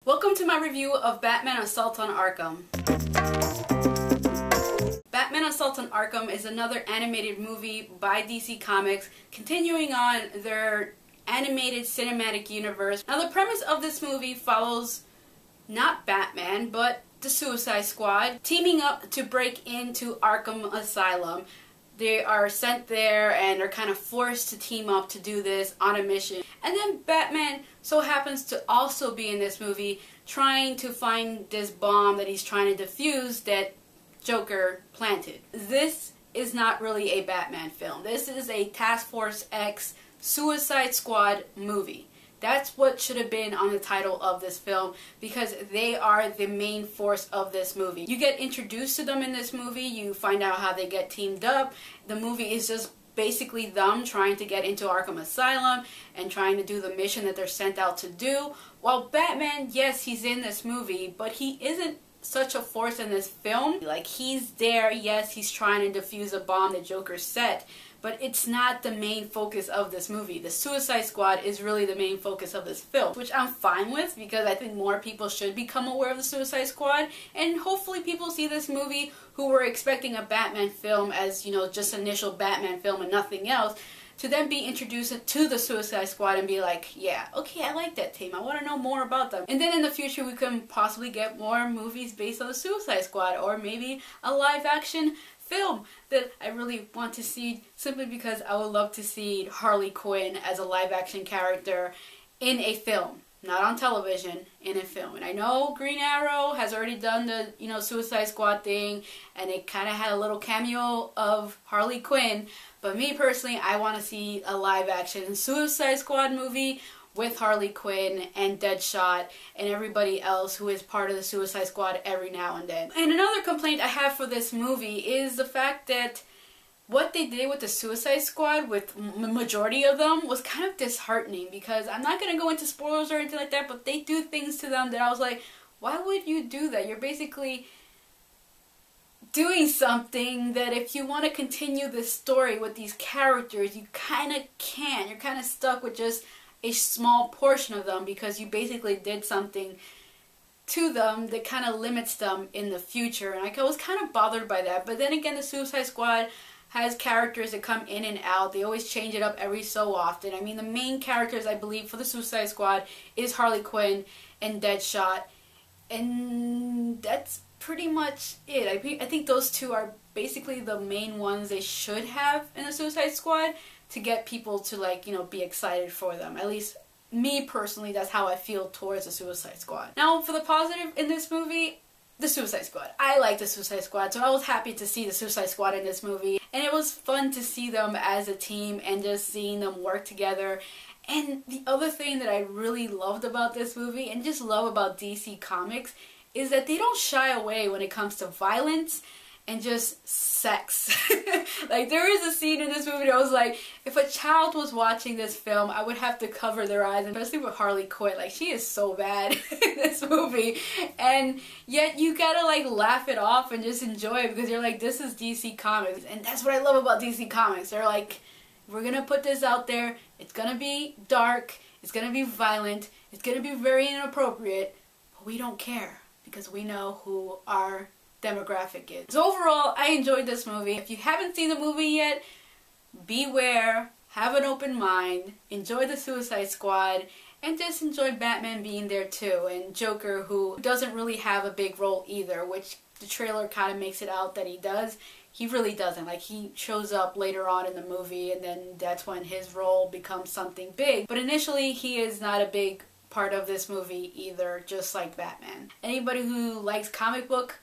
Welcome to my review of Batman Assault on Arkham. Batman Assault on Arkham is another animated movie by DC Comics, continuing on their animated cinematic universe. Now the premise of this movie follows not Batman, but the Suicide Squad teaming up to break into Arkham Asylum. They are sent there and are kind of forced to team up to do this on a mission. And then Batman so happens to also be in this movie trying to find this bomb that he's trying to defuse that Joker planted. This is not really a Batman film. This is a Task Force X Suicide Squad movie. That's what should have been on the title of this film, because they are the main force of this movie. You get introduced to them in this movie, you find out how they get teamed up. The movie is just basically them trying to get into Arkham Asylum and trying to do the mission that they're sent out to do. While Batman, yes, he's in this movie, but he isn't such a force in this film. Like, he's there, yes, he's trying to defuse a bomb that Joker set, but it's not the main focus of this movie. The Suicide Squad is really the main focus of this film, which I'm fine with because I think more people should become aware of the Suicide Squad, and hopefully people see this movie who were expecting a Batman film as, you know, just initial Batman film and nothing else, to then be introduced to the Suicide Squad and be like, yeah, okay, I like that team. I want to know more about them. And then in the future we can possibly get more movies based on the Suicide Squad, or maybe a live action film that I really want to see, simply because I would love to see Harley Quinn as a live action character in a film. Not on television, in a film. And I know Green Arrow has already done the, you know, Suicide Squad thing, and it kind of had a little cameo of Harley Quinn, but me personally, I want to see a live action Suicide Squad movie with Harley Quinn and Deadshot and everybody else who is part of the Suicide Squad every now and then. And another complaint I have for this movie is the fact that what they did with the Suicide Squad, with the majority of them, was kind of disheartening, because I'm not going to go into spoilers or anything like that, but they do things to them that I was like, why would you do that? You're basically doing something that if you want to continue this story with these characters, you kind of can't. You're kind of stuck with just a small portion of them, because you basically did something to them that kind of limits them in the future. And I was kind of bothered by that. But then again, the Suicide Squad has characters that come in and out. They always change it up every so often. I mean, the main characters, I believe, for the Suicide Squad is Harley Quinn and Deadshot. And that's pretty much it. I think those two are basically the main ones they should have in the Suicide Squad to get people to, like, you know, be excited for them. At least me personally, that's how I feel towards the Suicide Squad. Now, for the positive in this movie, the Suicide Squad. I like the Suicide Squad, so I was happy to see the Suicide Squad in this movie. And it was fun to see them as a team and just seeing them work together. And the other thing that I really loved about this movie, and just love about DC Comics, is that they don't shy away when it comes to violence and just sex. Like, there is a scene in this movie that I was like, if a child was watching this film, I would have to cover their eyes, especially with Harley Quinn. Like, she is so bad in this movie, and yet you gotta, like, laugh it off and just enjoy it, because you're like, this is DC Comics. And that's what I love about DC Comics. They're like, we're gonna put this out there, it's gonna be dark, it's gonna be violent, it's gonna be very inappropriate, but we don't care, because we know who our demographic is. So overall, I enjoyed this movie. If you haven't seen the movie yet, beware, have an open mind, enjoy the Suicide Squad, and just enjoy Batman being there too, and Joker, who doesn't really have a big role either, which the trailer kind of makes it out that he does. He really doesn't. Like, he shows up later on in the movie, and then that's when his role becomes something big. But initially, he is not a big part of this movie either, just like Batman. Anybody who likes comic book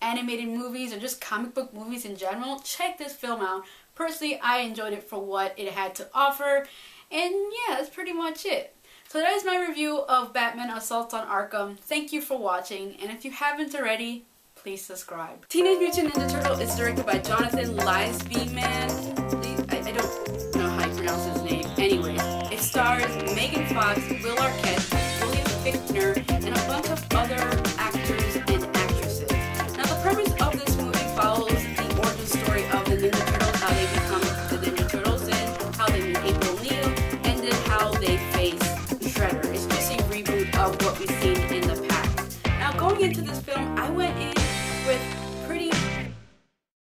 animated movies, or just comic book movies in general, check this film out. Personally, I enjoyed it for what it had to offer, and yeah, that's pretty much it. So that is my review of Batman Assault on Arkham. Thank you for watching, and if you haven't already, please subscribe. Teenage Mutant Ninja Turtle is directed by Jonathan Liesby-Man. I don't know how you pronounce his name. Anyways, it stars Megan Fox, Will Arquette, William Fichtner, and a bunch of other actors and actresses. Now, the premise of this movie follows the origin story of the Ninja Turtles, how they become the Ninja Turtles, and how they meet April O'Neil, and then how they face Shredder. It's just a reboot of what we've seen in the past. going into this film, I went